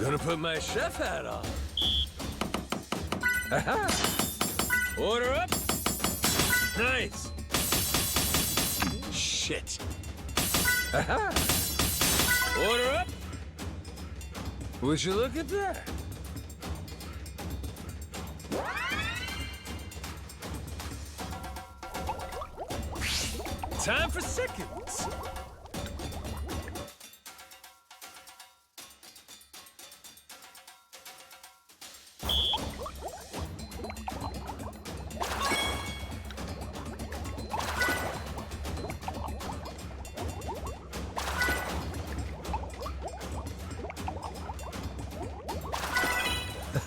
Gonna put my chef hat on. Aha! Order up. Nice. Shit. Aha! Order up. Would you look at that? Time for seconds.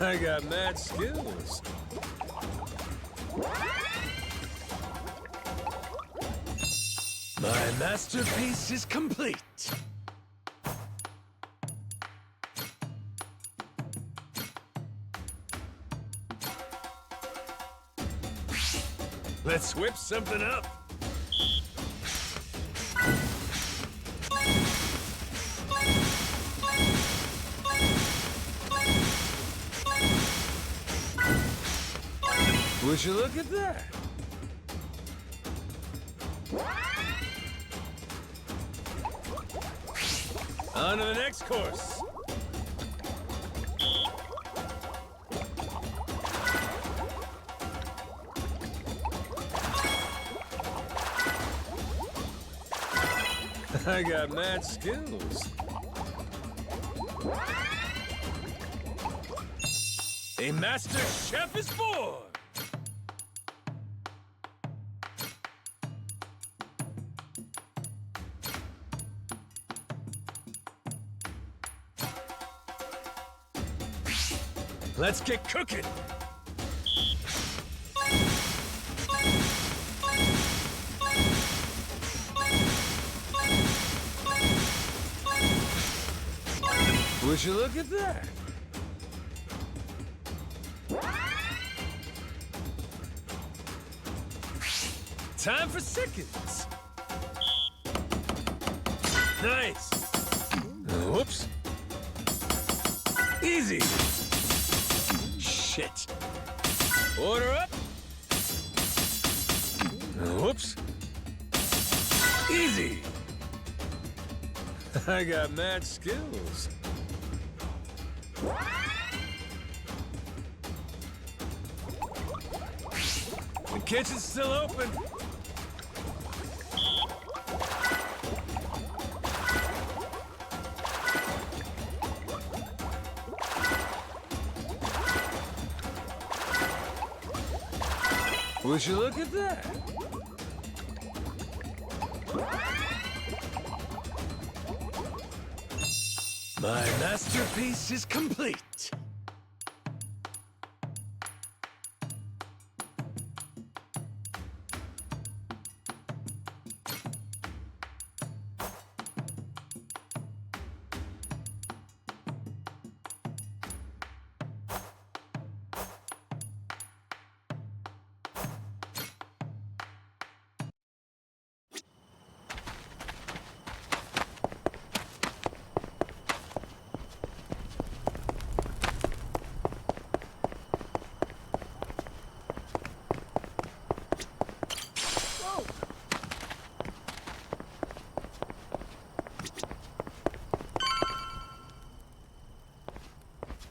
I got mad skills. My masterpiece is complete. Let's whip something up. Would you look at that? On to the next course. I got mad skills. A master chef is born! Let's get cooking! Would you look at that? Time for seconds. Nice. Whoops. Easy. Shit. Order up. Whoops. Easy. I got mad skills. The kitchen's still open. Would you look at that? My masterpiece is complete.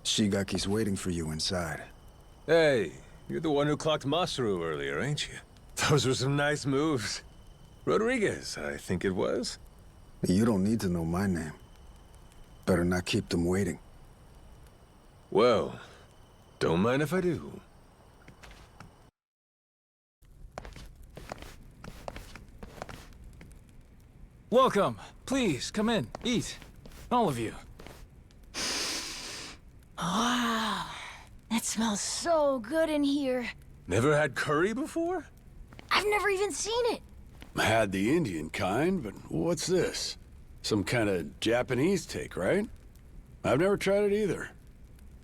Shigaki's waiting for you inside. Hey, you're the one who clocked Masaru earlier, ain't you? Those were some nice moves. Rodriguez, I think it was. You don't need to know my name. Better not keep them waiting. Well, don't mind if I do. Welcome. Please, come in. Eat. All of you. Wow, that smells so good in here. Never had curry before? I've never even seen it. Had the Indian kind, but what's this? Some kind of Japanese take, right? I've never tried it either.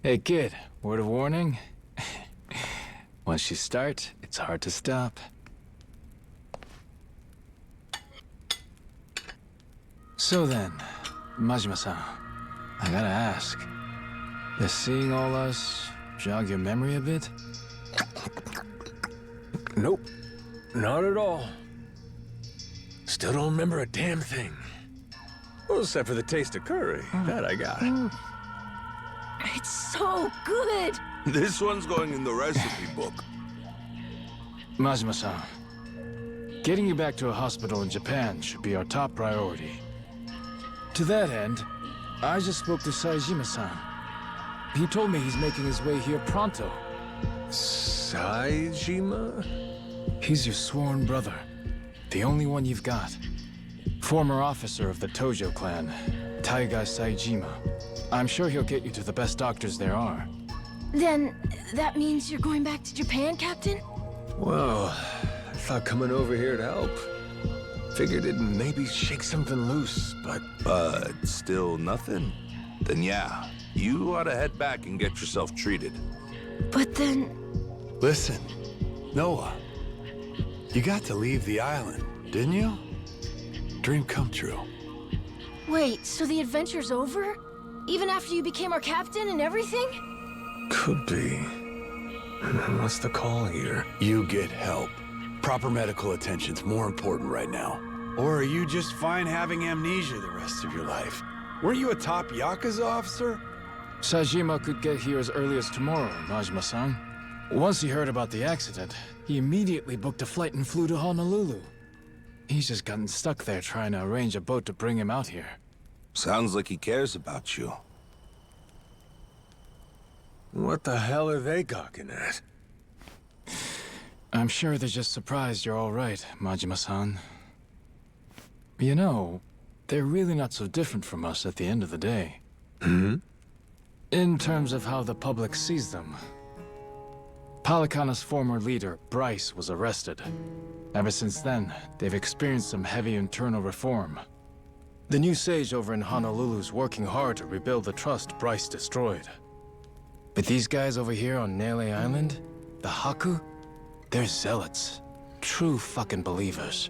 Hey, kid. Word of warning. Once you start, it's hard to stop. So then, Majima-san, I gotta ask, Does seeing all us jog your memory a bit? Nope. Not at all. Still don't remember a damn thing. Well, except for the taste of curry. That I got. It's so good! This one's going in the recipe book. Majima-san, getting you back to a hospital in Japan should be our top priority. To that end, I just spoke to Saejima-san. He told me he's making his way here pronto. Saejima? He's your sworn brother. The only one you've got. Former officer of the Tojo clan, Taiga Saejima. I'm sure he'll get you to the best doctors there are. Then, that means you're going back to Japan, Captain? Well, I thought coming over here to help. Figured it'd maybe shake something loose, but... Still nothing? Then yeah, you ought to head back and get yourself treated. But then... Listen, Noah, you got to leave the island, didn't you? Dream come true. Wait, so the adventure's over? Even after you became our captain and everything? Could be. What's the call here? You get help. Proper medical attention's more important right now. Or are you just fine having amnesia the rest of your life? Weren't you a top Yakuza officer? Saejima could get here as early as tomorrow, Majima-san. Once he heard about the accident, he immediately booked a flight and flew to Honolulu. He's just gotten stuck there trying to arrange a boat to bring him out here. Sounds like he cares about you. What the hell are they gawking at? I'm sure they're just surprised you're all right, Majima-san. You know, they're really not so different from us at the end of the day. In terms of how the public sees them. Palikana's former leader, Bryce, was arrested. Ever since then, they've experienced some heavy internal reform. The new sage over in Honolulu's working hard to rebuild the trust Bryce destroyed. But these guys over here on Nele Island, the Haku, they're zealots. True fucking believers.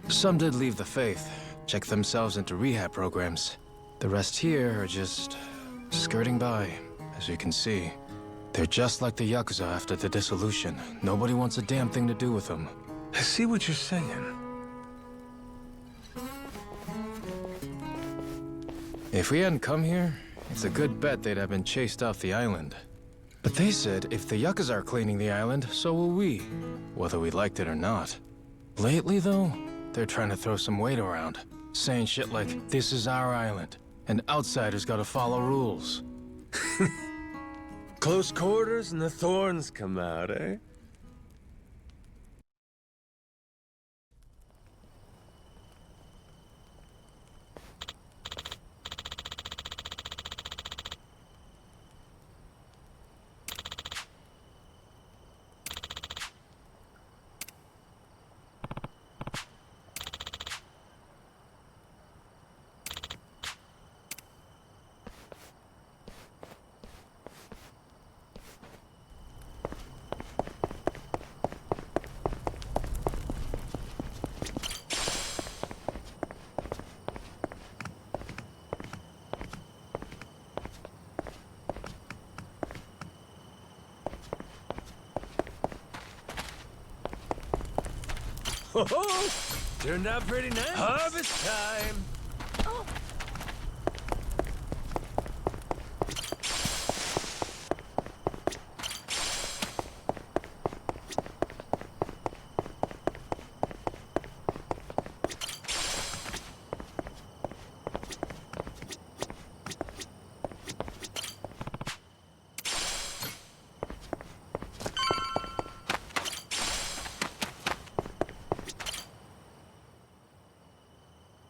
Some did leave the faith, check themselves into rehab programs. The rest here are just skirting by, as you can see. They're just like the Yakuza after the dissolution. Nobody wants a damn thing to do with them. I see what you're saying. If we hadn't come here, it's a good bet they'd have been chased off the island. But they said if the Yakuza are cleaning the island, so will we, whether we liked it or not. Lately, though, they're trying to throw some weight around, saying shit like, this is our island, and outsiders gotta follow rules. Close quarters and the thorns come out, eh? Oh, turned out pretty nice. Harvest time. Oh.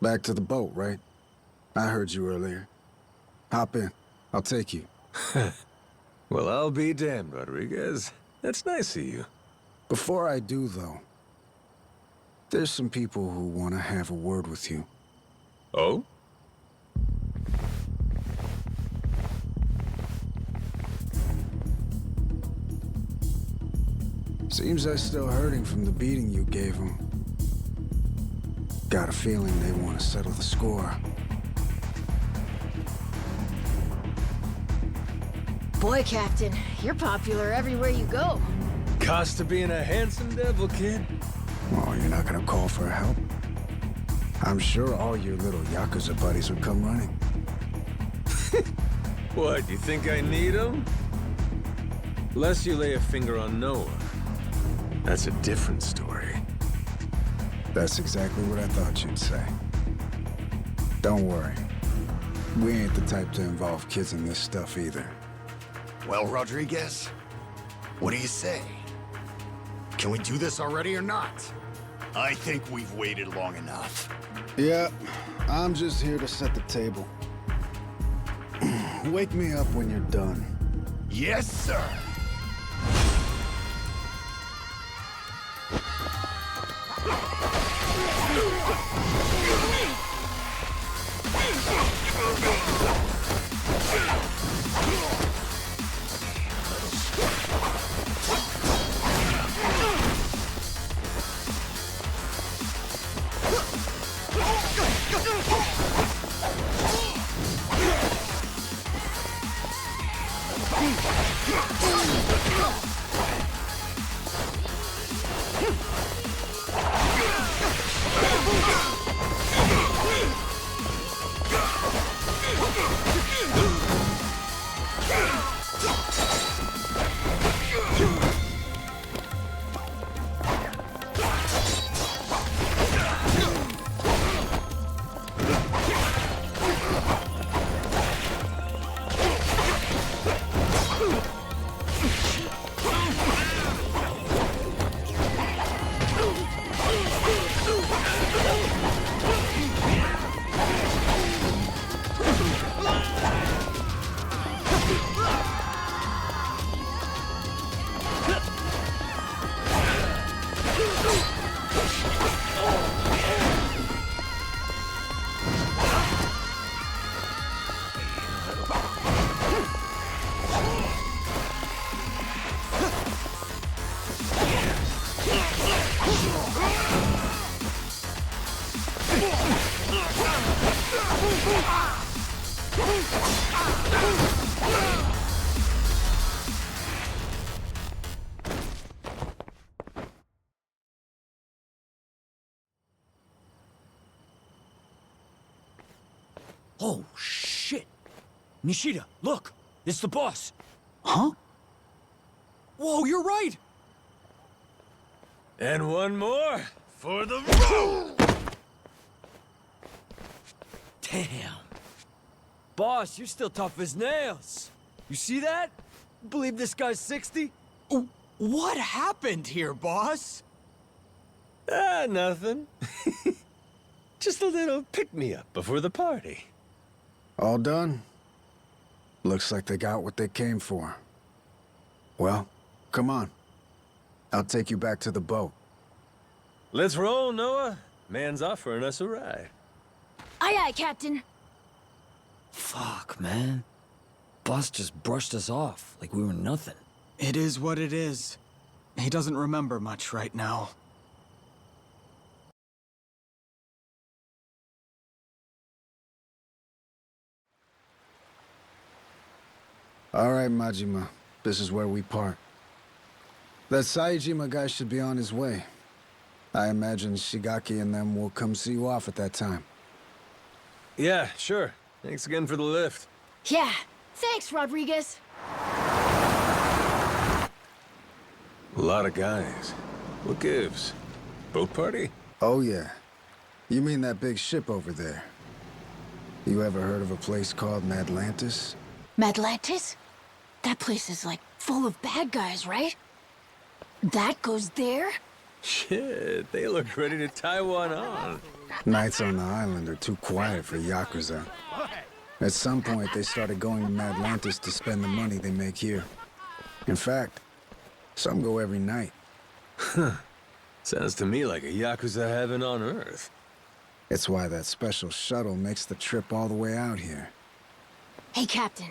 Back to the boat, right? I heard you earlier. Hop in. I'll take you. Well, I'll be damned, Rodriguez. That's nice of you. Before I do, though, there's some people who want to have a word with you. Oh? Seems they're still hurting from the beating you gave them. Got a feeling they want to settle the score. Boy, Captain, you're popular everywhere you go. Cost of being a handsome devil, kid. Oh, you're not gonna call for help? I'm sure all your little Yakuza buddies would come running. What, you think I need them? Lest you lay a finger on Noah. That's a different story. That's exactly what I thought you'd say. Don't worry. We ain't the type to involve kids in this stuff either. Well, Rodriguez, what do you say? Can we do this already or not? I think we've waited long enough. Yeah, I'm just here to set the table. Wake me up when you're done. Yes, sir. Oh, shit! Nishida, look! It's the boss! Huh? Whoa, you're right! And one more for the road! Damn! Boss, you're still tough as nails! You see that? Believe this guy's 60? What happened here, boss? Ah, nothing. Just a little pick-me-up before the party. All done? Looks like they got what they came for. Well, come on. I'll take you back to the boat. Let's roll, Noah. Man's offering us a ride. Aye, aye, Captain. Fuck, man. Boss just brushed us off like we were nothing. It is what it is. He doesn't remember much right now. All right, Majima. This is where we part. That Saejima guy should be on his way. I imagine Shigaki and them will come see you off at that time. Yeah, sure. Thanks again for the lift. Yeah, thanks, Rodriguez. A lot of guys. What gives? Boat party? Oh, yeah. You mean that big ship over there? You ever heard of a place called Madlantis? Madlantis? That place is, like, full of bad guys, right? That goes there? Shit, they look ready to tie one on. Nights on the island are too quiet for Yakuza. At some point, they started going to Madlantis to spend the money they make here. In fact, some go every night. Sounds to me like a Yakuza heaven on Earth. It's why that special shuttle makes the trip all the way out here. Hey, Captain.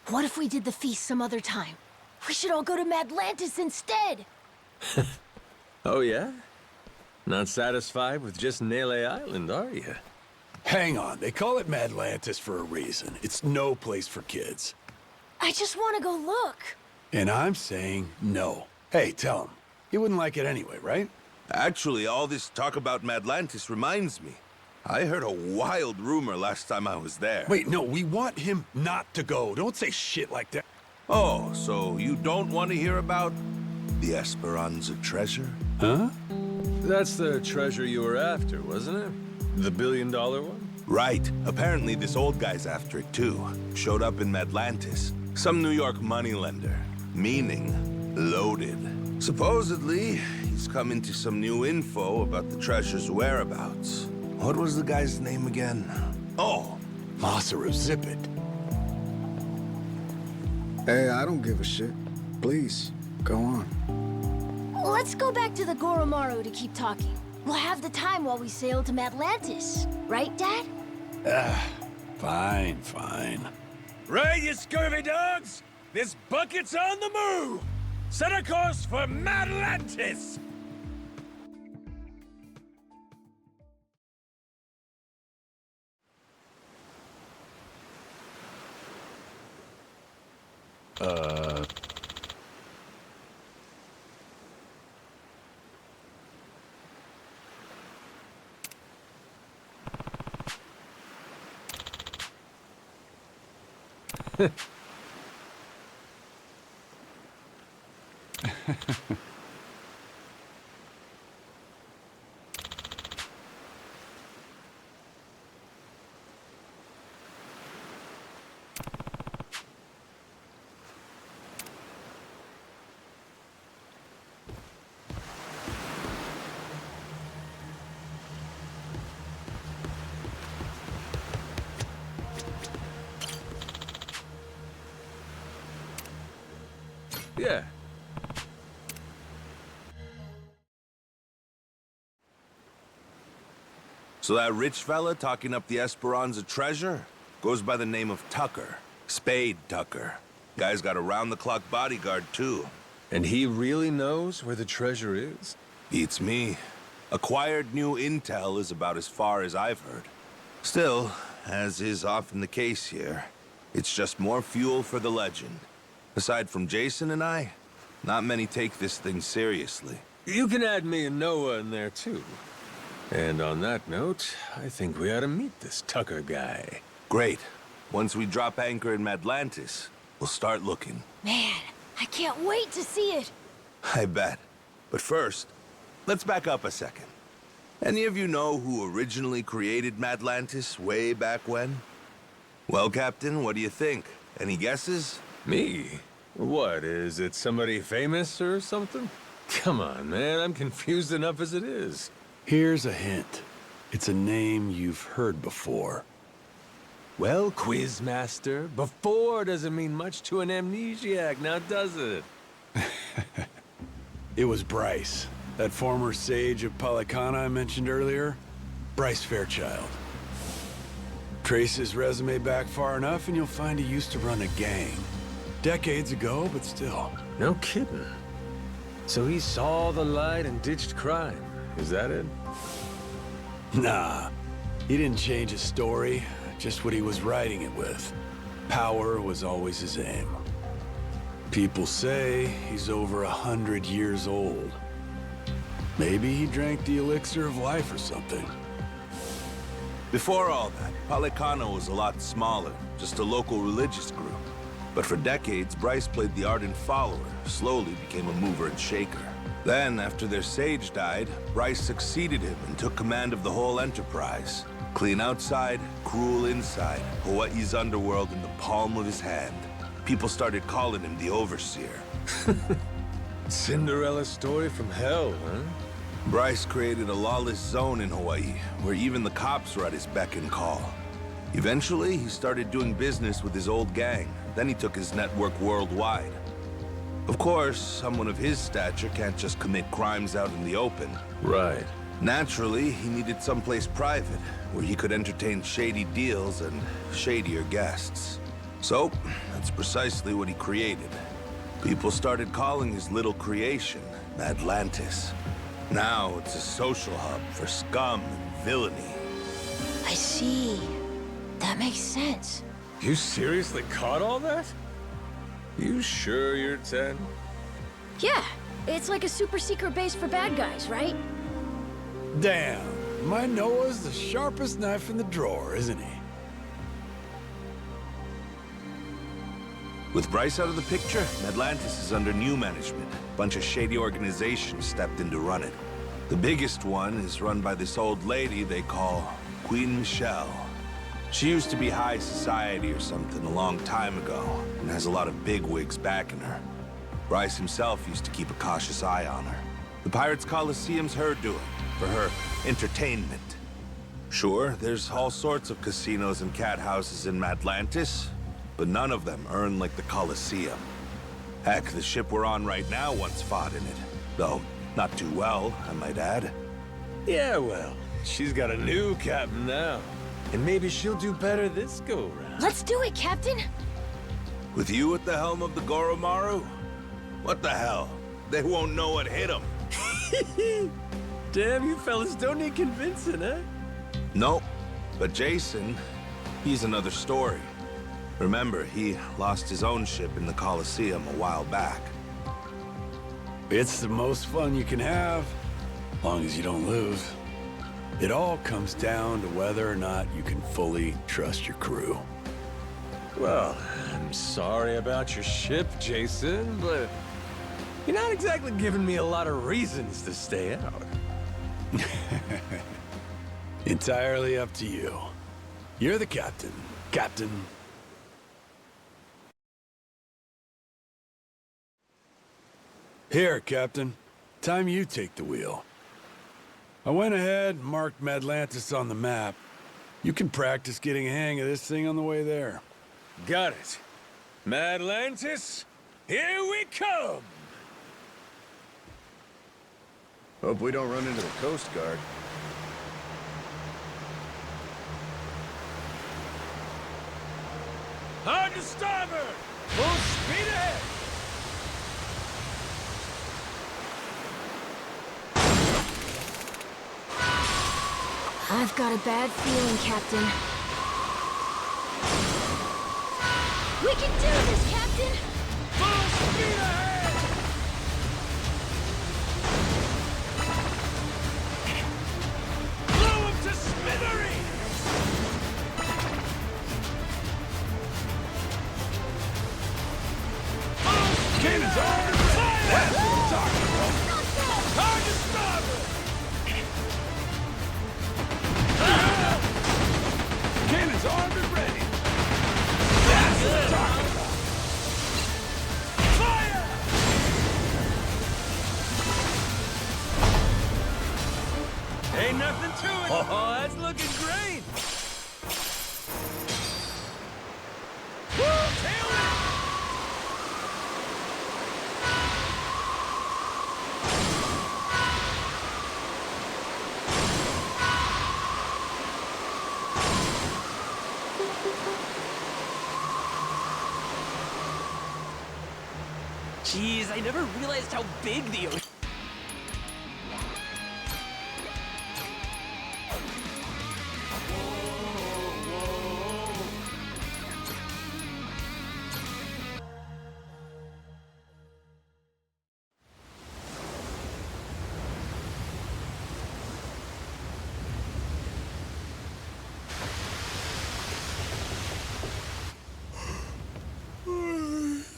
What if we did the feast some other time? We should all go to Madlantis instead! Oh, yeah? Not satisfied with just Nele Island, are you? Hang on, they call it Madlantis for a reason. It's no place for kids. I just want to go look. And I'm saying no. Hey, tell him. He wouldn't like it anyway, right? Actually, all this talk about Madlantis reminds me. I heard a wild rumor last time I was there. Wait, no, we want him not to go. Don't say shit like that. Oh, so you don't want to hear about the Esperanza treasure? Huh? That's the treasure you were after, wasn't it? The $1 billion one? Right. Apparently this old guy's after it too. Showed up in Madlantis. Some New York moneylender. Meaning, loaded. Supposedly, he's come into some new info about the treasure's whereabouts. What was the guy's name again? Oh, Masaru Zip It. Hey, I don't give a shit. Please, go on. Let's go back to the Goromaru to keep talking. We'll have the time while we sail to Madlantis. Right, Dad? Fine, fine. Right, you scurvy dogs! This bucket's on the move! Set a course for Madlantis! Yeah. so that rich fella talking up the Esperanza treasure goes by the name of Tucker. Spade Tucker. Guy's got a round-the-clock bodyguard, too. And he really knows where the treasure is? Beats me. Acquired new intel is about as far as I've heard. Still, as is often the case here, it's just more fuel for the legend. Aside from Jason and I, not many take this thing seriously. You can add me and Noah in there, too. And on that note, I think we ought to meet this Tucker guy. Great. Once we drop anchor in Madlantis, we'll start looking. Man, I can't wait to see it. I bet. But first, let's back up a second. Any of you know who originally created Madlantis way back when? Well, Captain, what do you think? Any guesses? Me? What, is it somebody famous or something? Come on, man, I'm confused enough as it is. Here's a hint. It's a name you've heard before. Well, Quizmaster, before doesn't mean much to an amnesiac, now does it? It was Bryce, that former sage of Palicana I mentioned earlier. Bryce Fairchild. Trace his resume back far enough and you'll find he used to run a gang. Decades ago, but still. No kidding. So he saw the light and ditched crime, is that it? Nah, he didn't change his story, just what he was writing it with. Power was always his aim. People say he's over 100 years old. Maybe he drank the elixir of life or something. Before all that, Palicano was a lot smaller, just a local religious group. But for decades, Bryce played the ardent follower, slowly became a mover and shaker. Then, after their sage died, Bryce succeeded him and took command of the whole enterprise. Clean outside, cruel inside, Hawaii's underworld in the palm of his hand. People started calling him the Overseer. Cinderella story from hell, huh? Bryce created a lawless zone in Hawaii, where even the cops were at his beck and call. Eventually, he started doing business with his old gang. Then he took his network worldwide. Of course, someone of his stature can't just commit crimes out in the open. Right. Naturally, he needed someplace private, where he could entertain shady deals and shadier guests. So, that's precisely what he created. People started calling his little creation Madlantis. Now it's a social hub for scum and villainy. I see. That makes sense. You seriously caught all that? You sure you're 10? Yeah, it's like a super secret base for bad guys, right? Damn, my Noah's the sharpest knife in the drawer, isn't he? With Bryce out of the picture, Atlantis is under new management. A bunch of shady organizations stepped in to run it. The biggest one is run by this old lady they call Queen Michelle. She used to be high society or something a long time ago, and has a lot of bigwigs backing her. Bryce himself used to keep a cautious eye on her. The Pirates Coliseum's her doing, for her entertainment. Sure, there's all sorts of casinos and cat houses in Atlantis, but none of them earn like the Coliseum. Heck, the ship we're on right now once fought in it. Though, not too well, I might add. Yeah, well, she's got a new captain now. And maybe she'll do better this go-round. Let's do it, Captain! With you at the helm of the Goromaru? What the hell? They won't know what hit them. Damn, you fellas don't need convincing, eh? Nope. But Jason, he's another story. Remember, he lost his own ship in the Coliseum a while back. It's the most fun you can have, as long as you don't lose. It all comes down to whether or not you can fully trust your crew. Well, I'm sorry about your ship, Jason, but you're not exactly giving me a lot of reasons to stay out. Entirely up to you. You're the captain, Captain. Here, Captain. Time you take the wheel. I went ahead and marked Madlantis on the map. You can practice getting a hang of this thing on the way there. Got it. Madlantis, here we come! Hope we don't run into the Coast Guard. Hard to starboard! Full speed ahead! I've got a bad feeling, Captain. We can do this, Captain! Full speed ahead! Blow 'em to smithereens! Cannons on! Fire! That's what I'm talking about! Hard to starboard! Cannons armed and ready! That's what I'm talking about! Fire! Ain't nothing to it! Oh, that's looking great! Woo! Tail it! Jeez, I never realized how big the ocean...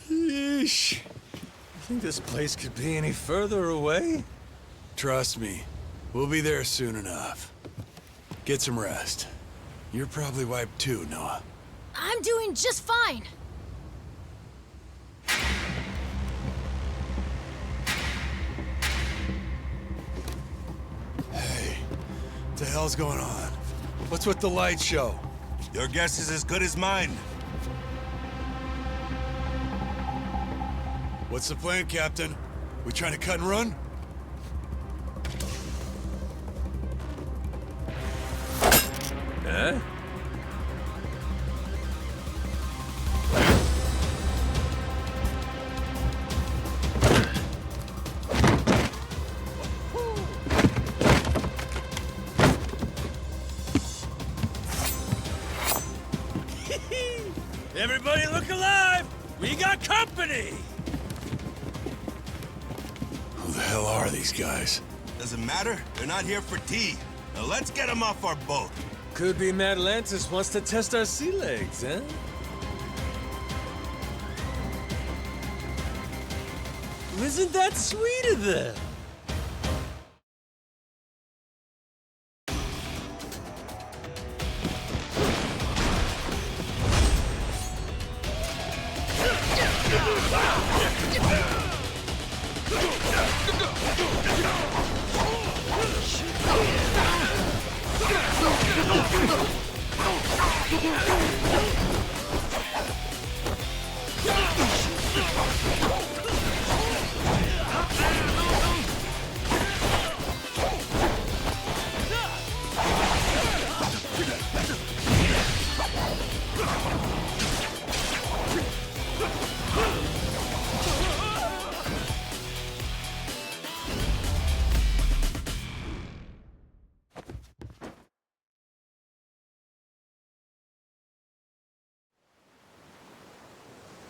Yeesh. Think this place could be any further away? Trust me, we'll be there soon enough. Get some rest. You're probably wiped too, Noah. I'm doing just fine. Hey, what the hell's going on? What's with the light show? Your guess is as good as mine. What's the plan, Captain? We trying to cut and run? Huh? Everybody look alive! We got company! Who the hell are these guys? Doesn't matter. They're not here for tea. Now let's get them off our boat. Could be Atlantis wants to test our sea legs, huh? Isn't that sweet of them?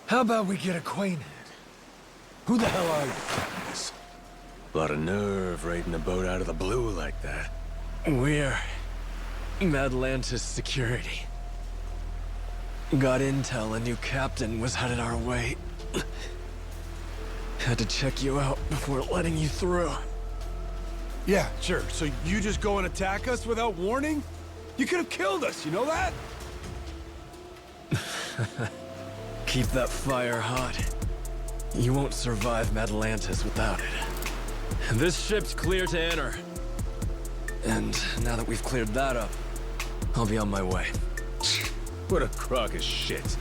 How about we get acquainted? Who the hell are you? A lot of nerve raiding a boat out of the blue like that. We're Atlantis security. Got intel a new captain was headed our way. Had to check you out before letting you through. Yeah, sure. So you just go and attack us without warning? You could have killed us, you know that? Keep that fire hot. You won't survive Atlantis without it. This ship's clear to enter. And now that we've cleared that up, I'll be on my way. What a crock of shit.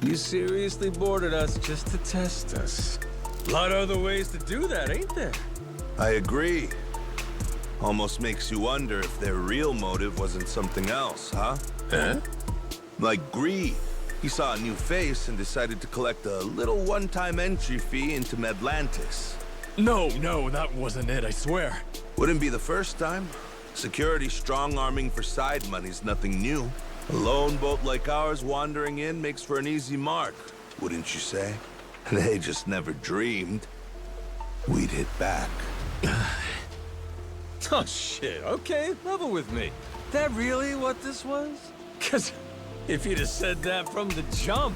You seriously boarded us just to test us. A lot of other ways to do that, ain't there? I agree. Almost makes you wonder if their real motive wasn't something else, huh? Huh? Like greed. He saw a new face and decided to collect a little one-time entry fee into Atlantis. No, that wasn't it, I swear. Wouldn't be the first time. Security strong-arming for side money's nothing new. A lone boat like ours wandering in makes for an easy mark, wouldn't you say? They just never dreamed we'd hit back. Oh shit, okay, level with me. That really what this was? Cause if you'd have said that from the jump,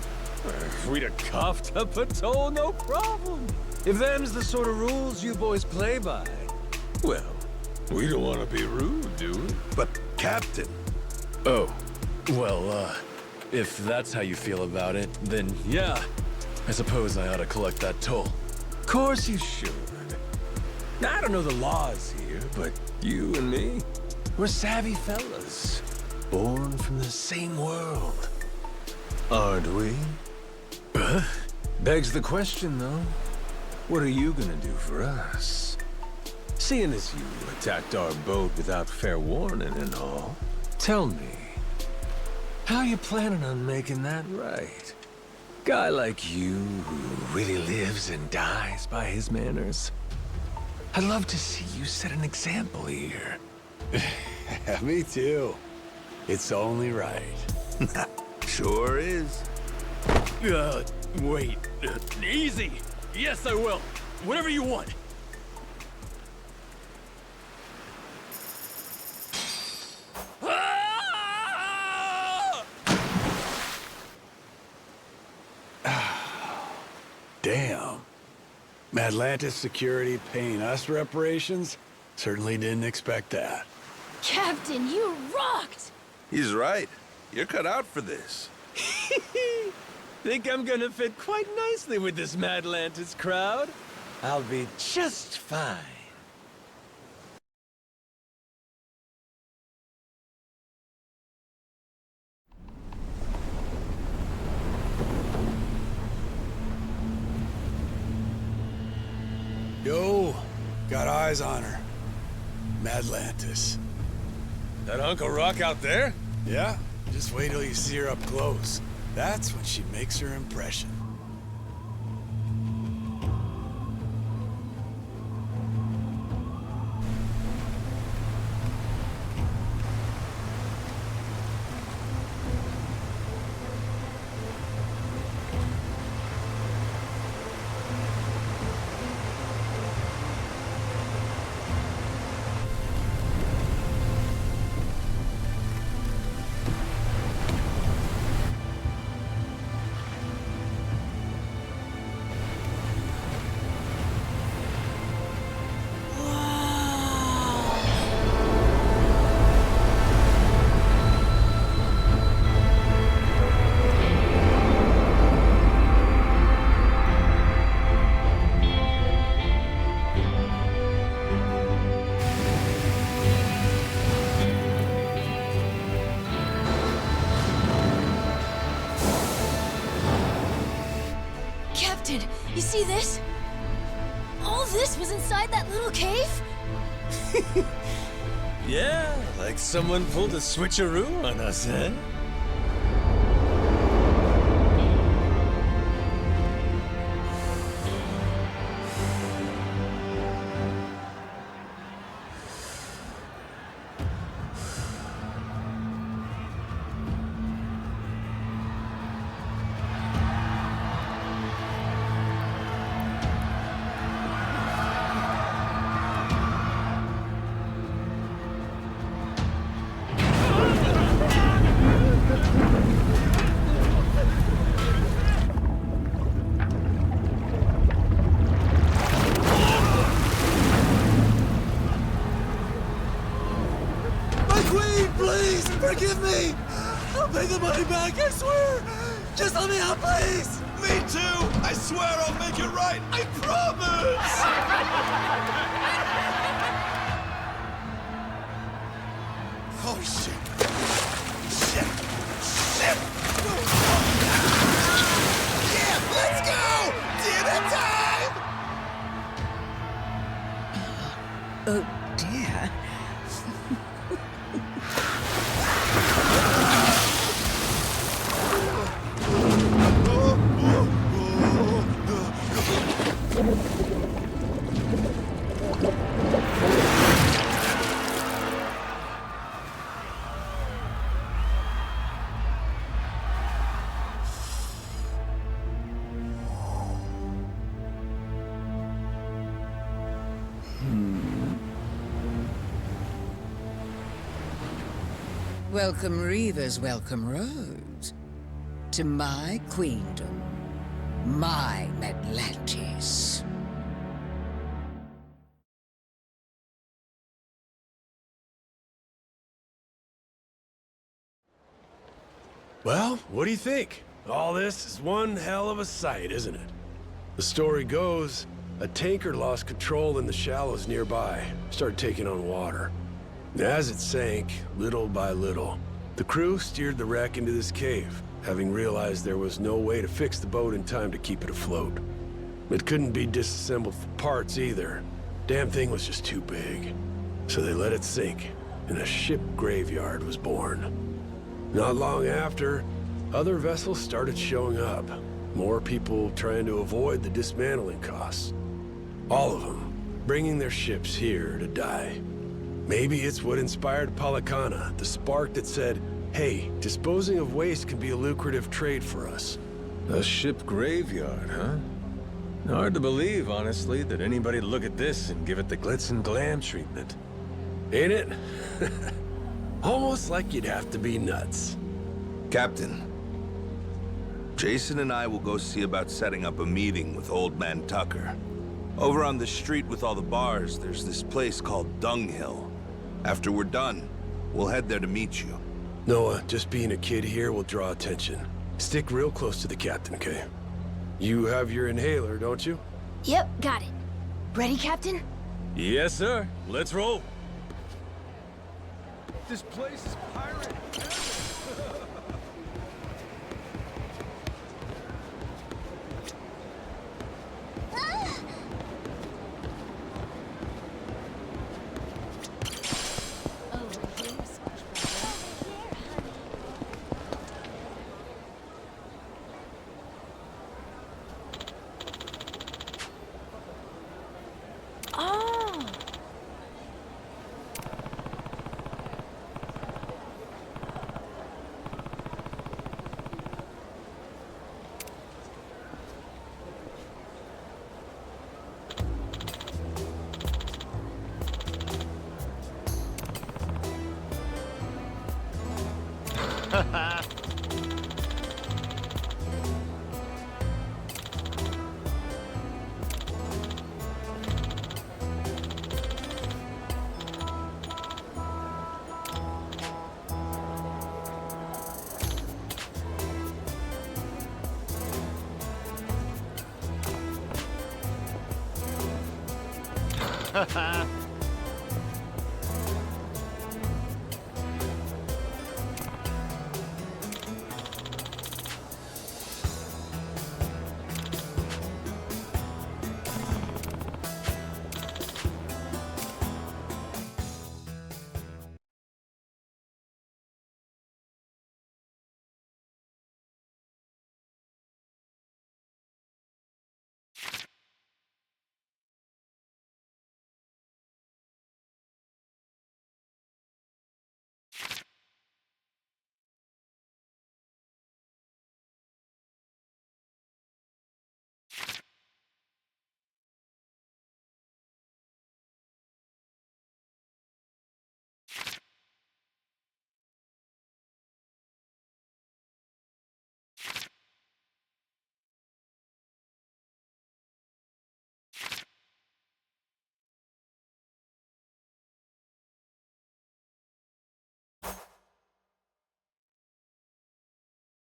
we'd have coughed up a toll, no problem. If them's the sort of rules you boys play by, well, we don't want to be rude, do we? But, Captain... Oh, well, if that's how you feel about it, then yeah, I suppose I ought to collect that toll. Of course you should. Now, I don't know the laws here, but you and me, we're savvy fellas. Born from the same world. Aren't we? Begs the question, though. What are you gonna do for us? Seeing as you attacked our boat without fair warning and all, tell me, how you planning on making that right? Guy like you who really lives and dies by his manners. I'd love to see you set an example here. Me too. It's only right. Sure is. Wait. Easy. Yes, I will. Whatever you want. Damn. Atlantis security paying us reparations? Certainly didn't expect that. Captain, you rocked! He's right. You're cut out for this. Think I'm gonna fit quite nicely with this Atlantis crowd? I'll be just fine. Yo, got eyes on her. Atlantis. That Uncle Rock out there? Yeah, just wait till you see her up close. That's when she makes her impression. me this? All this was inside that little cave? Yeah, like someone pulled a switcheroo on us, eh? Please, forgive me! I'll pay the money back, I swear! Just let me out, please! Me too! I swear I'll make it right! I promise! Oh, shit! Shit! Shit! Yeah, let's go! Dinner time! Oh, dear. Welcome Reavers, welcome Rogues, to my queendom, my Atlantis. Well, what do you think? All this is one hell of a sight, isn't it? The story goes, a tanker lost control in the shallows nearby, started taking on water. As it sank, little by little, the crew steered the wreck into this cave, having realized there was no way to fix the boat in time to keep it afloat. It couldn't be disassembled for parts either. Damn thing was just too big. So they let it sink, and a ship graveyard was born. Not long after, other vessels started showing up. More people trying to avoid the dismantling costs. All of them bringing their ships here to die. Maybe it's what inspired Palikana, the spark that said, hey, disposing of waste can be a lucrative trade for us. A ship graveyard, huh? Hard to believe, honestly, that anybody'd look at this and give it the glitz and glam treatment. Ain't it? Almost like you'd have to be nuts. Captain, Jason and I will go see about setting up a meeting with Old Man Tucker. Over on the street with all the bars, there's this place called Dunghill. After we're done, we'll head there to meet you. Noah, just being a kid here will draw attention. Stick real close to the captain, okay? You have your inhaler, don't you? Yep, got it. Ready, Captain? Yes, sir. Let's roll. This place is pirate.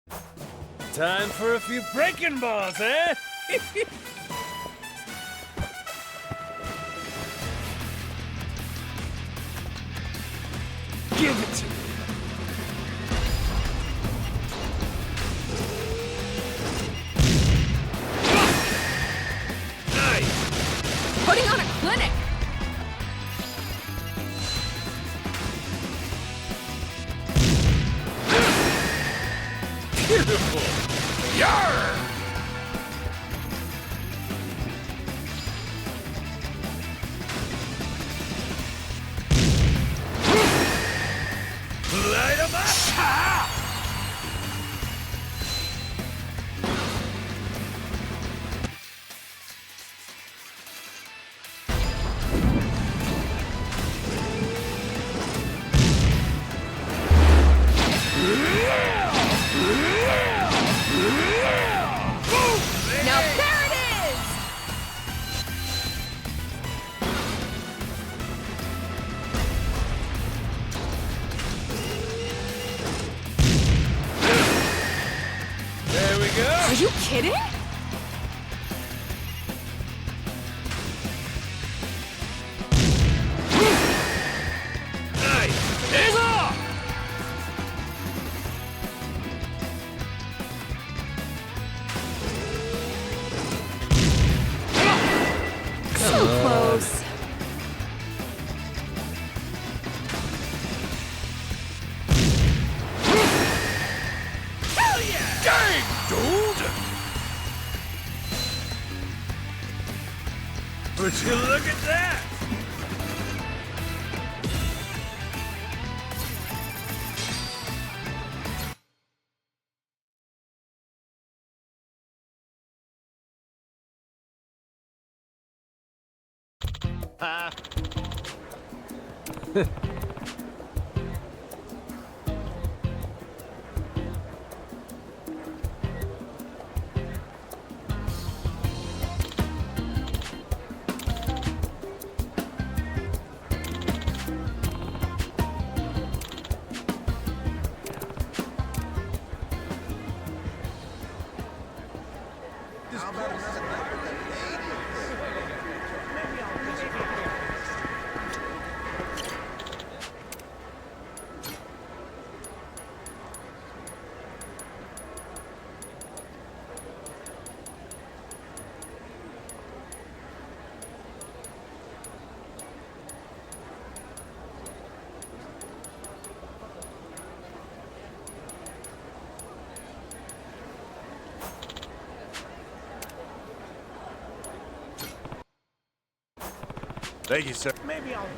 Time for a few breaking balls, eh? Give it to me. Putting on a clinic! Beautiful! Yarr! Light 'em up! Now there it is! There we go! Are you kidding? Nice! It's off! So close. Hell yeah! Dang, dude! Would you look at that? Thank you, sir. Maybe I'll...